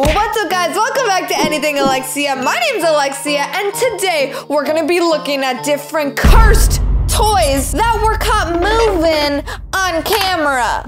What's up, guys? Welcome back to Anything Alexia. My name's Alexia, and today we're gonna be looking at different cursed toys that were caught moving on camera.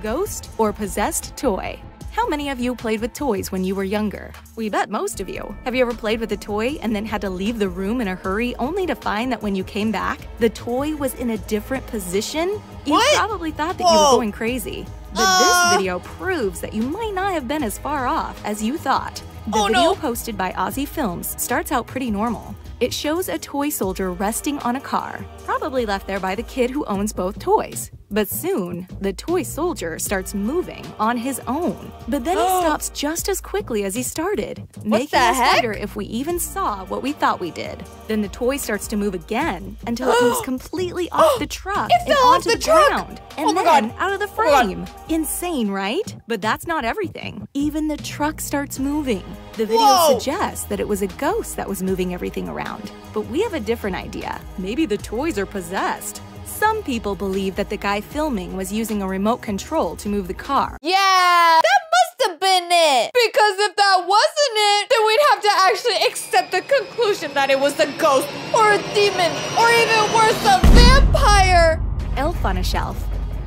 Ghost or possessed toy? How many of you played with toys when you were younger? We bet most of you. Have you ever played with a toy and then had to leave the room in a hurry only to find that when you came back, the toy was in a different position? You probably thought that you were going crazy. But this video proves that you might not have been as far off as you thought. The video posted by Aussie Films starts out pretty normal. It shows a toy soldier resting on a car, probably left there by the kid who owns both toys. But soon, the toy soldier starts moving on his own. But then he stops just as quickly as he started, making us wonder if we even saw what we thought we did. Then the toy starts to move again until it moves completely off the truck and onto the ground, and then out of the frame. Insane, right? But that's not everything. Even the truck starts moving. The video suggests that it was a ghost that was moving everything around. But we have a different idea. Maybe the toys are possessed. Some people believe that the guy filming was using a remote control to move the car. Yeah, that must have been it. Because if that wasn't it, then we'd have to actually accept the conclusion that it was a ghost or a demon or even worse, a vampire. Elf on a shelf.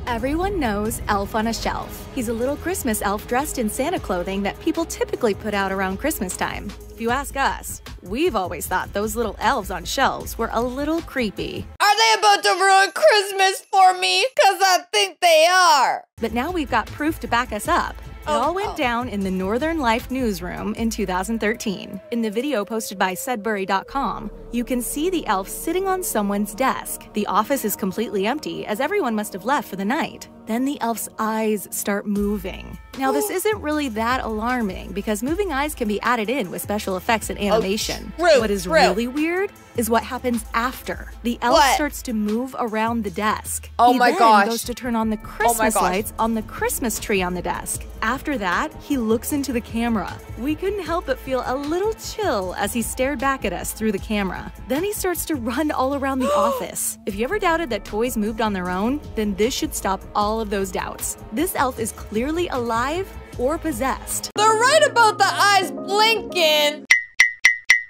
Everyone knows Elf on a Shelf. He's a little Christmas elf dressed in Santa clothing that people typically put out around Christmas time. If you ask us, we've always thought those little elves on shelves were a little creepy. Are they about to ruin Christmas for me? Because I think they are. But now we've got proof to back us up. It all went down in the Northern Life newsroom in 2013. In the video posted by Sudbury.com, you can see the elf sitting on someone's desk. The office is completely empty, as everyone must have left for the night. Then the elf's eyes start moving. Now, this isn't really that alarming because moving eyes can be added in with special effects and animation. What is really weird is what happens after. The elf starts to move around the desk. He then goes to turn on the Christmas lights on the Christmas tree on the desk. After that, he looks into the camera. We couldn't help but feel a little chill as he stared back at us through the camera. Then he starts to run all around the office. If you ever doubted that toys moved on their own, then this should stop all of those doubts. This elf is clearly alive or possessed. They're right about the eyes blinking.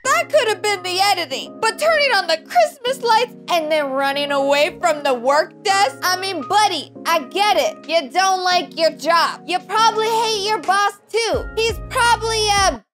That could have been the editing. But turning on the Christmas lights and then running away from the work desk? I mean, buddy, I get it. You don't like your job. You probably hate your boss too. He's probably a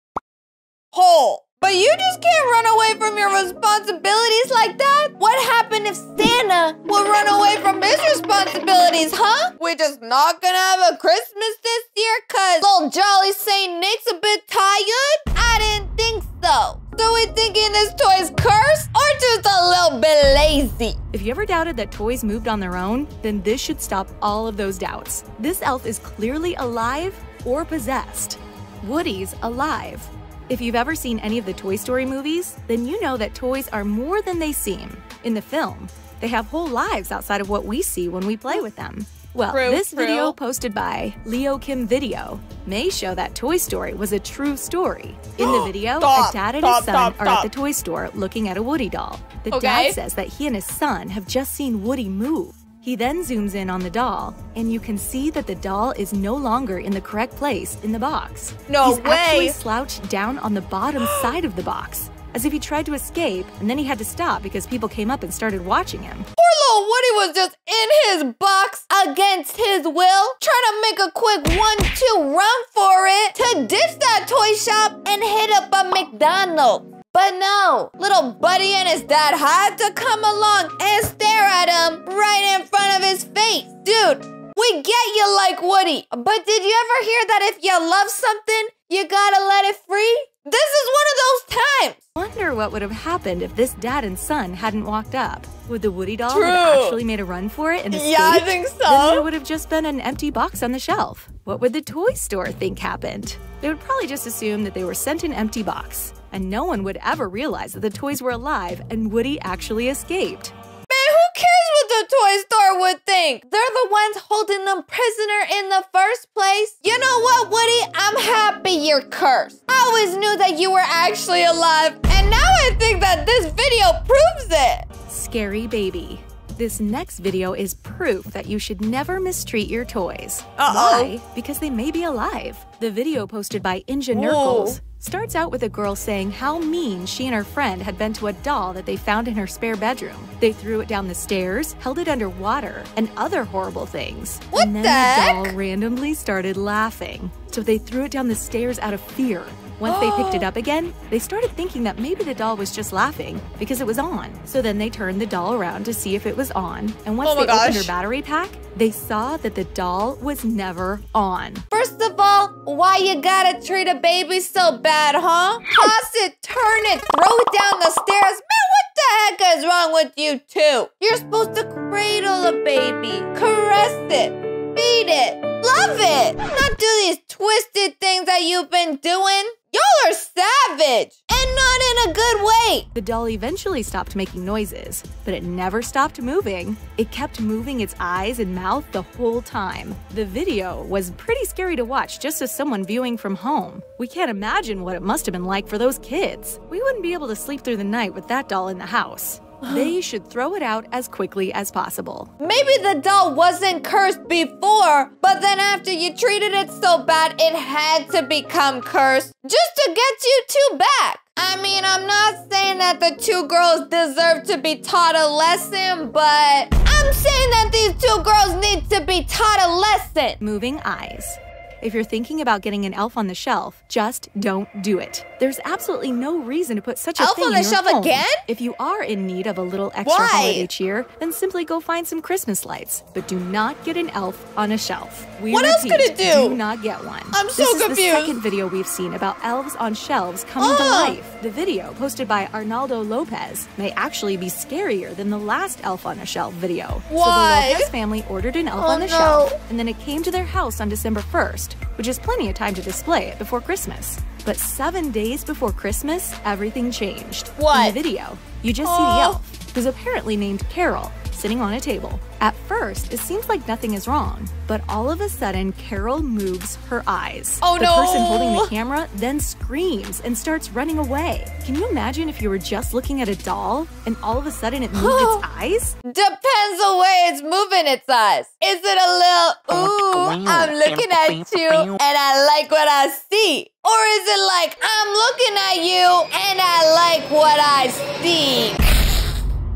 hole. But you just can't run away from your responsibilities like that? What happened if Santa would run away from his responsibilities, huh? We're just not gonna have a Christmas this year cause old jolly Saint Nick's a bit tired? I didn't think so. So we thinking this toy's cursed or just a little bit lazy? If you ever doubted that toys moved on their own, then this should stop all of those doubts. This elf is clearly alive or possessed. Woody's alive. If you've ever seen any of the Toy Story movies, then you know that toys are more than they seem. In the film, they have whole lives outside of what we see when we play with them. Well, this video posted by 𝐢𝐧𝐬𝐭𝐚𝐦 may show that Toy Story was a true story. In the video, a dad and his son are at the toy store looking at a Woody doll. The dad says that he and his son have just seen Woody move. He then zooms in on the doll, and you can see that the doll is no longer in the correct place in the box. He's actually slouched down on the bottom side of the box, as if he tried to escape, and then he had to stop because people came up and started watching him. Poor little Woody was just in his box against his will, trying to make a quick 1-2 run for it to ditch that toy shop and hit up a McDonald's. But no, little buddy and his dad had to come along and stare at him right in front of his face. Dude, we get you like Woody, but did you ever hear that if you love something, you gotta let it free? This is one of those times. Wonder what would have happened if this dad and son hadn't walked up. Would the Woody doll have actually made a run for it and escaped? Yeah, I think so. Then there would have just been an empty box on the shelf. What would the toy store think happened? They would probably just assume that they were sent an empty box, and no one would ever realize that the toys were alive and Woody actually escaped. Man, who cares what the toy store would think? They're the ones holding them prisoner in the first place. You know what, Woody? I'm happy you're cursed. I always knew that you were actually alive, and now I think that this video proves it. Scary baby. This next video is proof that you should never mistreat your toys. Uh-oh. Why? Because they may be alive. The video posted by 𝐢𝐧𝐬𝐭𝐚𝐦 starts out with a girl saying how mean she and her friend had been to a doll that they found in her spare bedroom. They threw it down the stairs, held it underwater, and other horrible things. What and then the heck? doll randomly started laughing. So they threw it down the stairs out of fear. Once they picked it up again, they started thinking that maybe the doll was just laughing because it was on. So then they turned the doll around to see if it was on, and once they opened her battery pack, they saw that the doll was never on. First of all, why you gotta treat a baby so bad, huh? Toss it, turn it, throw it down the stairs. Man, what the heck is wrong with you two? You're supposed to cradle a baby, caress it, feed it, love it. Not do these twisted things that you've been doing. Y'all are savage, and not in a good way. The doll eventually stopped making noises, but it never stopped moving. It kept moving its eyes and mouth the whole time. The video was pretty scary to watch just as someone viewing from home. We can't imagine what it must have been like for those kids. We wouldn't be able to sleep through the night with that doll in the house. They should throw it out as quickly as possible. Maybe the doll wasn't cursed before, but then after you treated it so bad, it had to become cursed just to get you two back. I mean, I'm not saying that the two girls deserve to be taught a lesson, but I'm saying that these two girls need to be taught a lesson. Moving eyes. If you're thinking about getting an elf on the shelf, just don't do it. There's absolutely no reason to put such a thing in your home. Elf on the shelf again? If you are in need of a little extra holiday cheer, then simply go find some Christmas lights. But do not get an elf on a shelf. What else could it do? Do not get one. I'm so confused. This is the second video we've seen about elves on shelves coming to life. The video, posted by Arnaldo Lopez, may actually be scarier than the last elf on a shelf video. Why? So the Lopez family ordered an elf on the shelf, and then it came to their house on December 1st, which is plenty of time to display it before Christmas. But 7 days before Christmas, everything changed. What? In the video, you just see the elf, who's apparently named Carol, sitting on a table. At first, it seems like nothing is wrong, but all of a sudden, Carol moves her eyes. Oh, the person holding the camera then screams and starts running away. Can you imagine if you were just looking at a doll and all of a sudden it moved its eyes? Depends the way it's moving its eyes. Is it a little, ooh, I'm looking at you and I like what I see? Or is it like, I'm looking at you and I like what I see?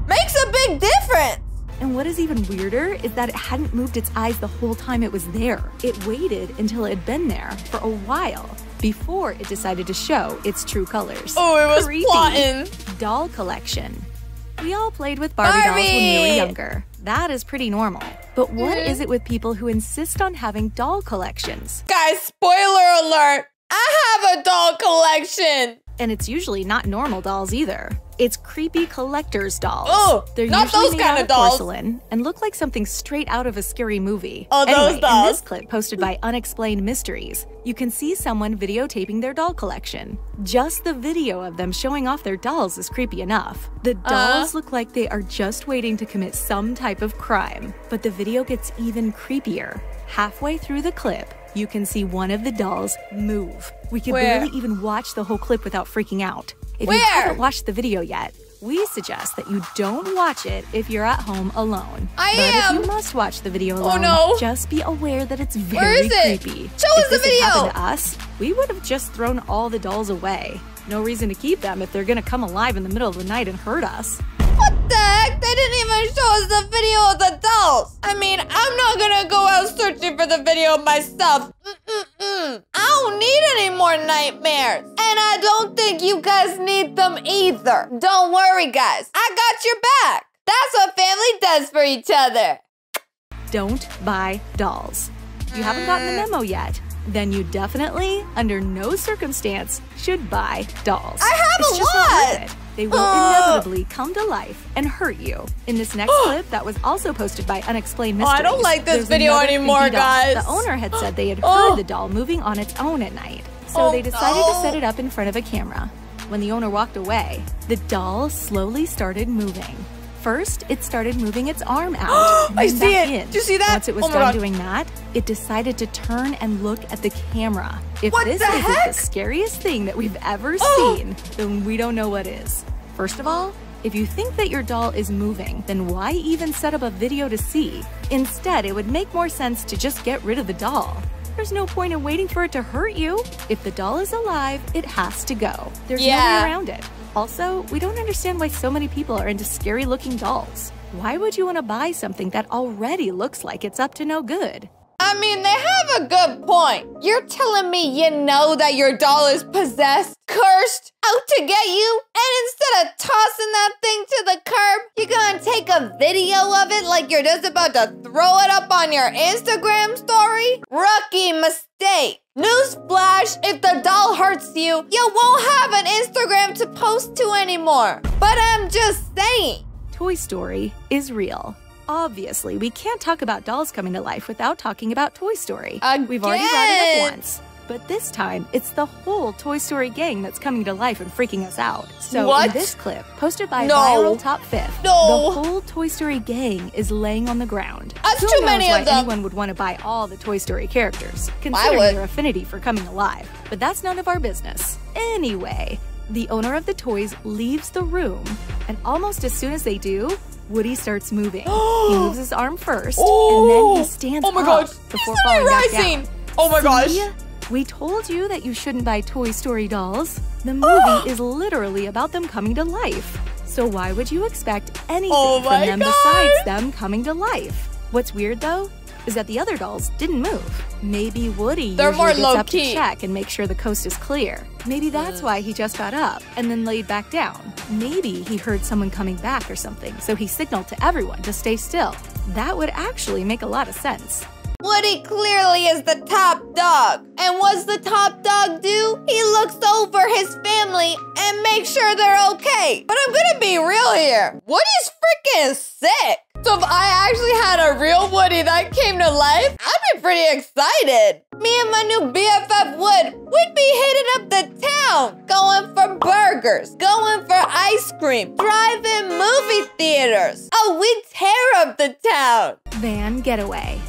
Makes a big difference. And what is even weirder is that it hadn't moved its eyes the whole time it was there. It waited until it had been there for a while before it decided to show its true colors. Oh, it was Creepy. plotting. Doll collection. We all played with Barbie dolls when we were younger. That is pretty normal. But what is it with people who insist on having doll collections? Guys, spoiler alert. I have a doll collection. And it's usually not normal dolls either. It's creepy collector's dolls. Oh, they're not usually those made kind out of dolls. porcelain and look like something straight out of a scary movie. Oh, anyway, those dolls. in this clip posted by Unexplained Mysteries, you can see someone videotaping their doll collection. Just the video of them showing off their dolls is creepy enough. The dolls look like they are just waiting to commit some type of crime. But the video gets even creepier. Halfway through the clip, you can see one of the dolls move. We can barely even watch the whole clip without freaking out. If you haven't watched the video yet, we suggest that you don't watch it if you're at home alone. But if you must watch the video alone, just be aware that it's very creepy. Show us the video! If this had happened to us, we would have just thrown all the dolls away. No reason to keep them if they're gonna come alive in the middle of the night and hurt us. What the heck? They didn't even show us the video of the dolls. I mean, I'm not gonna go out searching for the video myself. I don't need any more nightmares. And I don't think you guys need them either. Don't worry, guys. I got your back. That's what family does for each other. Don't buy dolls. If you haven't gotten the memo yet, then you definitely, under no circumstance, should buy dolls. I have it's a just lot. Not worth it. They will inevitably come to life and hurt you. In this next clip that was also posted by Unexplained Mysteries, I don't like this video another anymore, creepy doll. guys. The owner had said they had heard the doll moving on its own at night, so they decided to set it up in front of a camera. When the owner walked away, the doll slowly started moving. First, it started moving its arm out and then back in. Did you see that? Once it was done doing that, it decided to turn and look at the camera. If this isn't the scariest thing that we've ever seen, then we don't know what is. First of all, If you think that your doll is moving, then why even set up a video to see? Instead, it would make more sense to just get rid of the doll. There's no point in waiting for it to hurt you. If the doll is alive, it has to go. There's no way around it. Also, we don't understand why so many people are into scary-looking dolls. Why would you want to buy something that already looks like it's up to no good? I mean, they have a good point. You're telling me you know that your doll is possessed, cursed, out to get you? And instead of tossing that thing to the curb, you're gonna take a video of it like you're just about to throw it up on your Instagram story? Rookie mistake. Newsflash, if the doll hurts you, you won't have an Instagram to post to anymore. But I'm just saying. Toy Story is real. Obviously, we can't talk about dolls coming to life without talking about Toy Story. We've already brought it up once. But this time, it's the whole Toy Story gang that's coming to life and freaking us out. So in this clip, posted by Viral Top 5th, the whole Toy Story gang is laying on the ground. That's too many of them. Anyone would want to buy all the Toy Story characters, considering their affinity for coming alive. But that's none of our business. Anyway, the owner of the toys leaves the room, and almost as soon as they do, Woody starts moving. He moves his arm first, and then he stands up before falling back down. Oh my gosh. We told you that you shouldn't buy Toy Story dolls. The movie is literally about them coming to life. So why would you expect anything from them besides them coming to life? What's weird though, is that the other dolls didn't move. Maybe Woody usually gets up to check and make sure the coast is clear. Maybe that's why he just got up and then laid back down. Maybe he heard someone coming back or something, so he signaled to everyone to stay still. That would actually make a lot of sense. Woody clearly is the top dog. And what's the top dog do? He looks over his family and makes sure they're okay. But I'm gonna be real here. Woody's freaking sick. So if I actually had a real Woody that came to life, I'd be pretty excited. Me and my new BFF Wood, we'd be hitting up the town, going for burgers, going for ice cream, driving movie theaters. Oh, we'd tear up the town. Van getaway.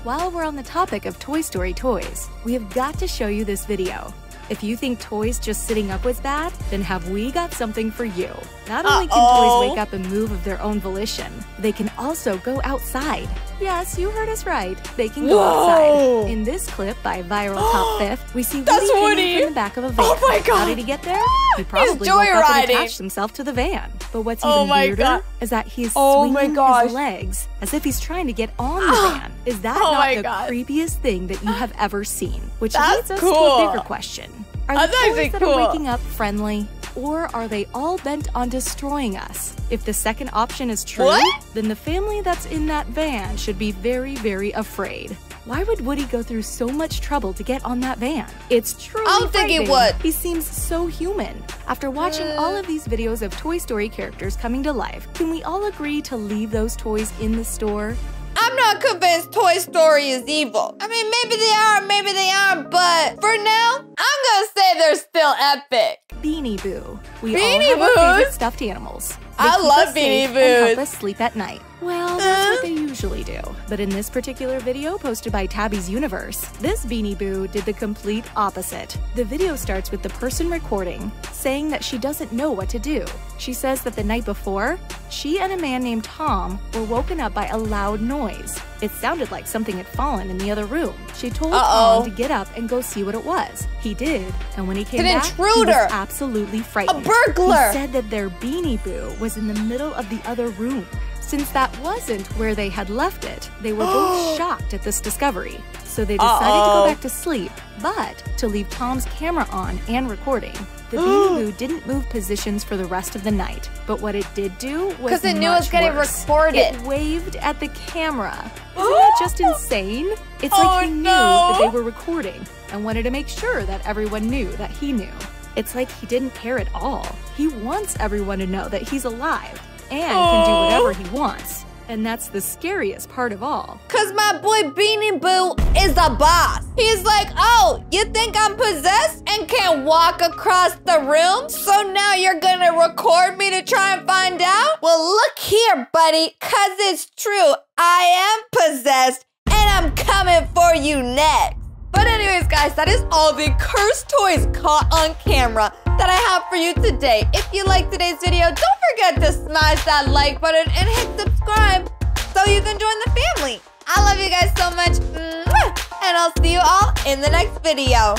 While we're on the topic of Toy Story toys, we have got to show you this video. If you think toys just sitting up was bad, then have we got something for you. Not only can toys wake up and move of their own volition, they can also go outside. Yes, you heard us right. They can go outside. In this clip by Viral Top 5th, we see Woody hanging from the back of a van. Oh my god! How did he get there? He probably woke up and attached himself to the van. But what's even weirder is that he's swinging his legs as if he's trying to get on the van. Is that not the creepiest thing that you have ever seen? Which leads us to a bigger question. Are the toys that are waking up friendly? Or are they all bent on destroying us? If the second option is true, then the family that's in that van should be very, very afraid. Why would Woody go through so much trouble to get on that van? It's truly I don't think he would. He seems so human. After watching all of these videos of Toy Story characters coming to life, can we all agree to leave those toys in the store? I'm not convinced Toy Story is evil. I mean, maybe they are, maybe they aren't, but for now, I'm gonna say they're still epic. Beanie Boo. We all have our favorite stuffed animals. I love Beanie Boos. And help us sleep at night. Well, that's what they usually do. But in this particular video posted by Tabby's Universe, this Beanie Boo did the complete opposite. The video starts with the person recording saying that she doesn't know what to do. She says that the night before, she and a man named Tom were woken up by a loud noise. It sounded like something had fallen in the other room. She told Tom to get up and go see what it was. He did, and when he came back, he was absolutely frightened. A burglar! He said that their Beanie Boo was in the middle of the other room. Since that wasn't where they had left it, they were both shocked at this discovery. So they decided to go back to sleep, but to leave Tom's camera on and recording. The Beanie Boo didn't move positions for the rest of the night, but what it did do was because it knew it was getting recorded. It waved at the camera. Isn't that just insane? It's like he knew that they were recording and wanted to make sure that everyone knew that he knew. It's like he didn't care at all. He wants everyone to know that he's alive and can do whatever he wants. And that's the scariest part of all. Cause my boy Beanie Boo is the boss. He's like, oh, you think I'm possessed and can't walk across the room? So now you're gonna record me to try and find out? Well, look here, buddy, cause it's true. I am possessed and I'm coming for you next. But anyways, guys, that is all the cursed toys caught on camera that I have for you today. If you liked today's video, don't forget to smash that like button and hit subscribe so you can join the family. I love you guys so much, and I'll see you all in the next video.